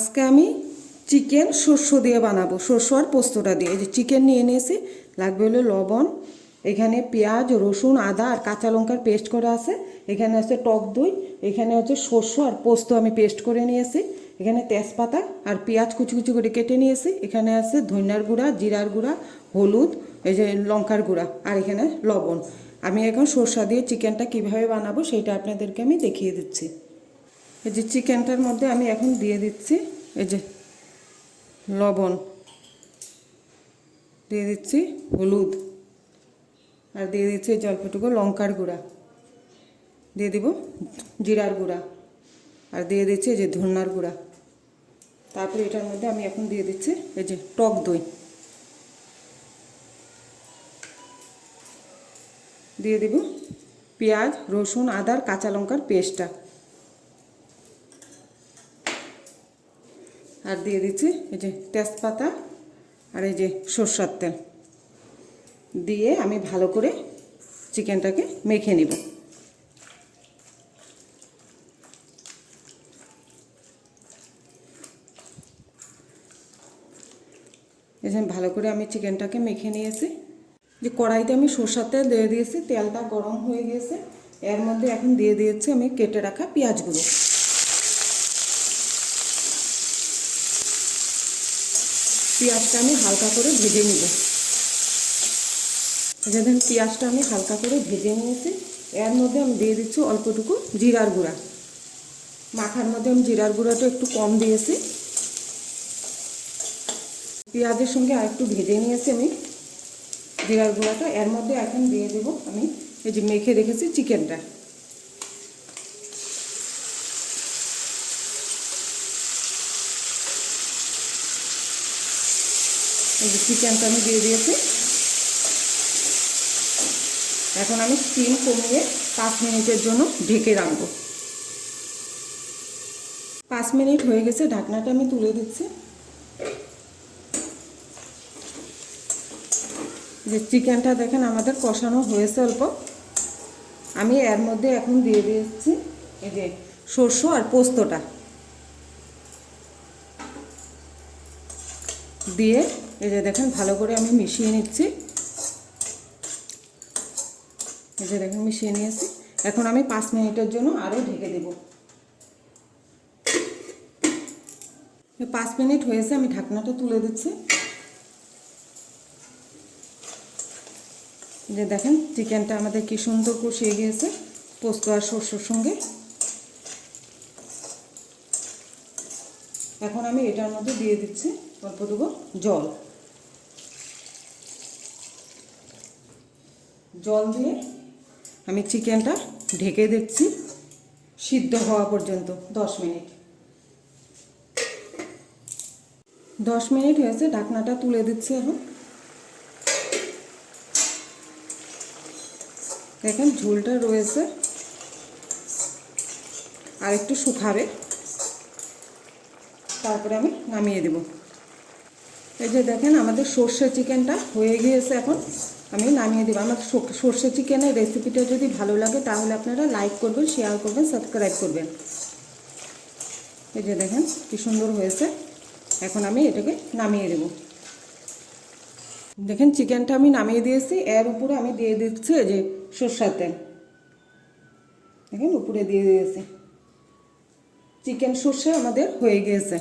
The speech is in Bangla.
আজকে আমি চিকেন শস্য দিয়ে বানাবো, শস্য আর পোস্তটা দিয়ে। এই যে চিকেন নিয়ে নিয়েছি, লাগবে হলো লবণ, এখানে পেঁয়াজ রসুন আদা আর কাঁচা লঙ্কার পেস্ট করা আছে, এখানে আছে টক দই, এখানে হচ্ছে শস্য আর পোস্ত আমি পেস্ট করে নিয়েছি, এখানে তেজপাতা আর পেঁয়াজ কুচি কুচি করে কেটে নিয়েছি, এখানে আছে ধনিয়ার গুঁড়া, জিরার গুঁড়া, হলুদ, এই যে লঙ্কার গুঁড়া আর এখানে লবণ। আমি এখন সরষা দিয়ে চিকেনটা কিভাবে বানাবো সেটা আপনাদেরকে আমি দেখিয়ে দিচ্ছি। এই যে চিকেনটার মধ্যে আমি এখন দিয়ে দিচ্ছি এই যে লবণ, দিয়ে দিচ্ছি হলুদ, আর দিয়ে দিচ্ছি এই অল্পটুকু লঙ্কার গুঁড়া, দিয়ে দিব জিরার গুঁড়া, আর দিয়ে দিচ্ছি এই যে ধনিয়ার গুঁড়া। তারপরে এটার মধ্যে আমি এখন দিয়ে দিচ্ছি এই যে টক দই, দিয়ে দিব পেঁয়াজ রসুন আদার কাঁচা লঙ্কার পেস্টটা, আর দিয়ে দিচ্ছি এই যে তেজপাতা আর এই যে সরষের তেল দিয়ে আমি ভালো করে চিকেনটাকে মেখে নিব। এই যে ভালো করে আমি চিকেনটাকে মেখে নিয়েছি। যে কড়াইতে আমি সরষের তেল দিয়ে দিয়েছি, তেলটা গরম হয়ে গিয়েছে, এর মধ্যে এখন দিয়ে দিয়েছি আমি কেটে রাখা পেঁয়াজগুলো। পেঁয়াজটা আমি হালকা করে ভেজে নিব। যেদিন পেঁয়াজটা আমি হালকা করে ভেজে নিয়েছি, এর মধ্যে আমি দিয়ে দিচ্ছি অল্পটুকু জিরার গুঁড়া। মাখার মধ্যে আমি জিরার গুঁড়াটা একটু কম দিয়েছি। পেঁয়াজের সঙ্গে আর একটু ভেজে নিয়েছি আমি জিরার গুঁড়াটা, এর মধ্যে এখন দিয়ে দেব আমি এই যে মেখে রেখেছি চিকেনটা। এই যে চিকেনটা আমি দিয়ে দিয়েছি। এখন আমি স্টিম কমিয়ে 5 মিনিটের জন্য ঢেকে রাখবো। 5 মিনিট হয়ে গেছে, ঢাকনাটা আমি তুলে দিচ্ছি। যে চিকেনটা দেখেন আমাদের কষানো হয়েছে অল্প। আমি এর মধ্যে এখন দিয়ে দিচ্ছি এই যে সরষ আর পোস্তটা, দিয়ে এই যে দেখেন ভালো করে আমি মিশিয়ে নিচ্ছি। এই যে দেখেন মিশিয়ে নিয়েছি। এখন আমি 5 মিনিটের জন্য আরও ঢেকে দেব। 5 মিনিট হয়েছে, আমি ঢাকনাটা তুলে দিচ্ছি। যে দেখেন চিকেনটা আমাদের কি সুন্দর কষিয়ে গিয়েছে পোস্ত আর সরষের সঙ্গে। এখন আমি এটার মধ্যে দিয়ে দিচ্ছি অল্পটুকু জল। জল দিয়ে আমি চিকেনটা ঢেকে দিচ্ছি সিদ্ধ হওয়া পর্যন্ত 10 মিনিট। 10 মিনিট হয়েছে, ঢাকনাটা তুলে দিচ্ছি। এখন দেখেন ঝোলটা রয়েছে, আর একটু শুকাবে, তারপরে আমি নামিয়ে দেব। এই যে দেখেন আমাদের সর্ষে চিকেনটা হয়ে গিয়েছে, এখন আমি নামিয়ে দেবো। আমার সর্ষে চিকেনের রেসিপিটা যদি ভালো লাগে তাহলে আপনারা লাইক করবেন, শেয়ার করবেন, সাবস্ক্রাইব করবেন। এই যে দেখেন কি সুন্দর হয়েছে। এখন আমি এটাকে নামিয়ে দেব। দেখেন চিকেনটা আমি নামিয়ে দিয়েছি, এর উপরে আমি দিয়ে দিচ্ছি এই যে সরষের তেল। দেখেন উপরে দিয়ে দিয়েছি। চিকেন সর্ষে আমাদের হয়ে গিয়েছে।